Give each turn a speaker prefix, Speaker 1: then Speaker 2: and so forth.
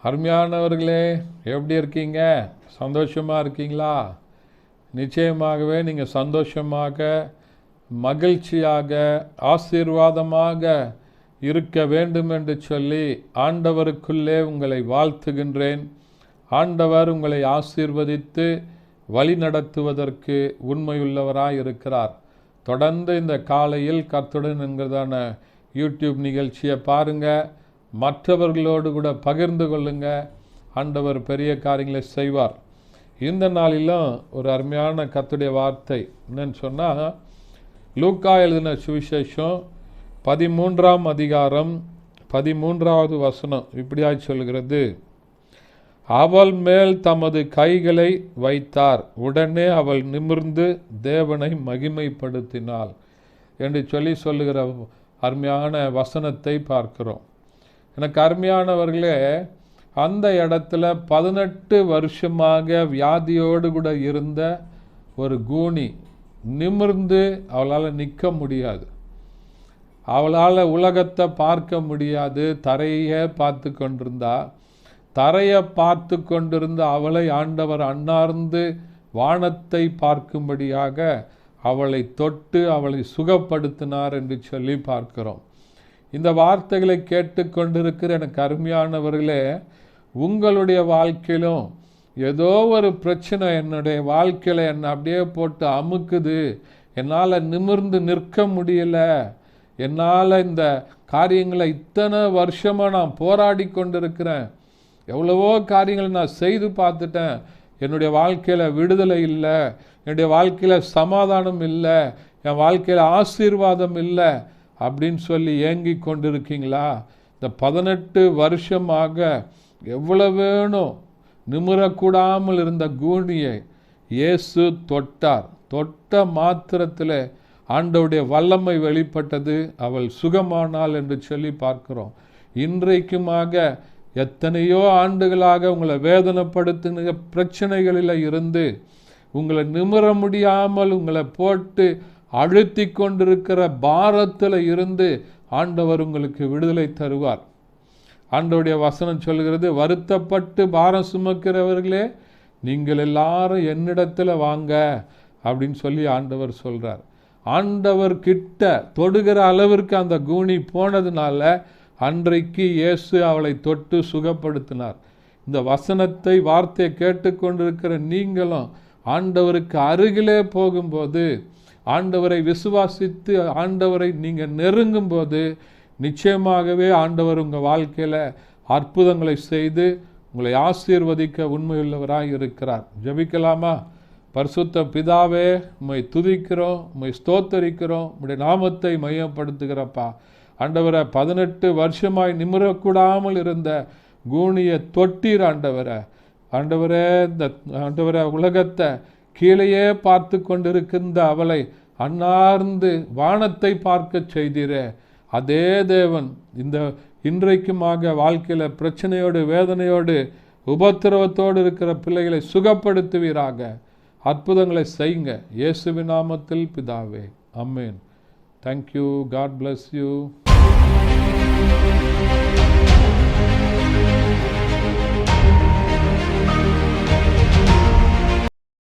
Speaker 1: அருமையானவர்களே, எப்படி இருக்கீங்க? சந்தோஷமாக இருக்கீங்களா? நிச்சயமாகவே நீங்கள் சந்தோஷமாக, மகிழ்ச்சியாக, ஆசீர்வாதமாக இருக்க வேண்டும் என்று சொல்லி ஆண்டவருக்குள்ளே உங்களை வாழ்த்துகின்றேன். ஆண்டவர் உங்களை ஆசீர்வதித்து வழி நடத்துவதற்கு உண்மையுள்ளவராய் இருக்கிறார். தொடர்ந்து இந்த காலையில் கர்த்தருடன் என்கிறதான யூடியூப் நிகழ்ச்சியை பாருங்கள், மற்றவர்களோடு கூட பகிர்ந்து கொள்ளுங்க. ஆண்டவர் பெரிய காரியங்களை செய்வார். இந்த நாளிலும் ஒரு அருமையான கர்த்தருடைய வார்த்தை என்னன்னு சொன்னால், லூக்கா எழுதின சுவிசேஷம் 13ஆம் அதிகாரம் 13வது வசனம் இப்படியாய் சொல்கிறது: அவள் மேல் தமது கைகளை வைத்தார், உடனே அவள் நிமிர்ந்து தேவனை மகிமைப்படுத்தினாள் என்று சொல்லுகிற அருமையான வசனத்தை பார்க்கிறோம். எனக்கு அருமையானவர்களே, அந்த இடத்துல 18 வருஷமாக வியாதியோடு கூட இருந்த ஒரு கூனி நிமிர்ந்து அவளால் நிற்க முடியாது. அவளால் உலகத்தை பார்க்க முடியாது. தரையே பார்த்து கொண்டிருந்தா. தரையை பார்த்து கொண்டிருந்த அவளை ஆண்டவர் அன்னார்ந்து வானத்தை பார்க்கும்படியாக அவளை தொட்டு அவளை சுகப்படுத்தினார் என்று சொல்லி பார்க்கிறோம். இந்த வார்த்தைகளை கேட்டுக்கொண்டிருக்கிற எனக்கு அருமையானவர்களே, உங்களுடைய வாழ்க்கையிலும் ஏதோ ஒரு பிரச்சனை என்னுடைய வாழ்க்கையில் என்னை அப்படியே போட்டு அமுக்குது, என்னால் நிமிர்ந்து நிற்க முடியல, என்னால் இந்த காரியங்களை இத்தனை வருஷமாக நான் போராடி கொண்டிருக்கிறேன், எவ்வளவோ காரியங்களை நான் செய்து பார்த்துட்டேன், என்னுடைய வாழ்க்கையில் விடுதலை இல்லை, என்னுடைய வாழ்க்கையில் சமாதானம் இல்லை, என் வாழ்க்கையில் ஆசீர்வாதம் இல்லை அப்படின்னு சொல்லி ஏங்கி கொண்டிருக்கீங்களா? இந்த 18 வருஷமாக எவ்வளவு வேணும் நிமிரக்கூடாமல் இருந்த கூனியை இயேசு தொட்டார். தொட்ட மாத்திரத்தில் ஆண்டவருடைய வல்லமை வெளிப்பட்டது, அவள் சுகமானாள் என்று சொல்லி பார்க்கிறோம். இன்றைக்குமாக எத்தனையோ ஆண்டுகளாக உங்களை வேதனைப்படுத்தின பிரச்சனைகளில் இருந்து உங்களை நிமிர முடியாமல் உங்களை போட்டு அழுத்தி கொண்டிருக்கிற பாரத்தில் இருந்து ஆண்டவர் உங்களுக்கு விடுதலை தருவார். ஆண்டவருடைய வசனம் சொல்கிறது, வருத்தப்பட்டு பாரம் சுமக்கிறவர்களே நீங்கள் எல்லாரும் என்னிடத்தில் வாங்க அப்படின்னு சொல்லி ஆண்டவர் சொல்கிறார். ஆண்டவர் கிட்ட தொடுகிற அளவிற்கு அந்த கூனி போனதுனால அன்றைக்கு இயேசு அவளை தொட்டு சுகப்படுத்தினார். இந்த வசனத்தை வார்த்தையை கேட்டுக்கொண்டிருக்கிற நீங்களும் ஆண்டவருக்கு அருகிலே போகும்போது, ஆண்டவரை விசுவாசித்து ஆண்டவரை நீங்கள் நெருங்கும்போது நிச்சயமாகவே ஆண்டவர் உங்கள் வாழ்க்கையில் அற்புதங்களை செய்து உங்களை ஆசீர்வதிக்க உண்மையுள்ளவராக இருக்கிறார். ஜெபிக்கலாமா? பரிசுத்த பிதாவே, உம்மை துதிக்கிறோம், உம்மை ஸ்தோத்தரிக்கிறோம், உம்முடைய நாமத்தை மையப்படுத்துகிறப்பா. ஆண்டவரை 18 வருஷமாய் நிமிரக்கூடாமல் இருந்த கூனியை தொட்டீர் ஆண்டவரை. இந்த ஆண்டவரை உலகத்தை கீழேயே பார்த்து கொண்டிருக்கின்ற அவளை அன்னார்ந்து வானத்தை பார்க்க செய்தீரே. அதே தேவன் இந்த இன்றைக்குமாக வாழ்க்கையில் பிரச்சனையோடு வேதனையோடு உபத்திரவத்தோடு இருக்கிற பிள்ளைகளை சுகப்படுத்துவீராக. அற்புதங்களை செய்யுங்க இயேசுவின் நாமத்தில் பிதாவே, ஆமென். தேங்க்யூ. God bless you.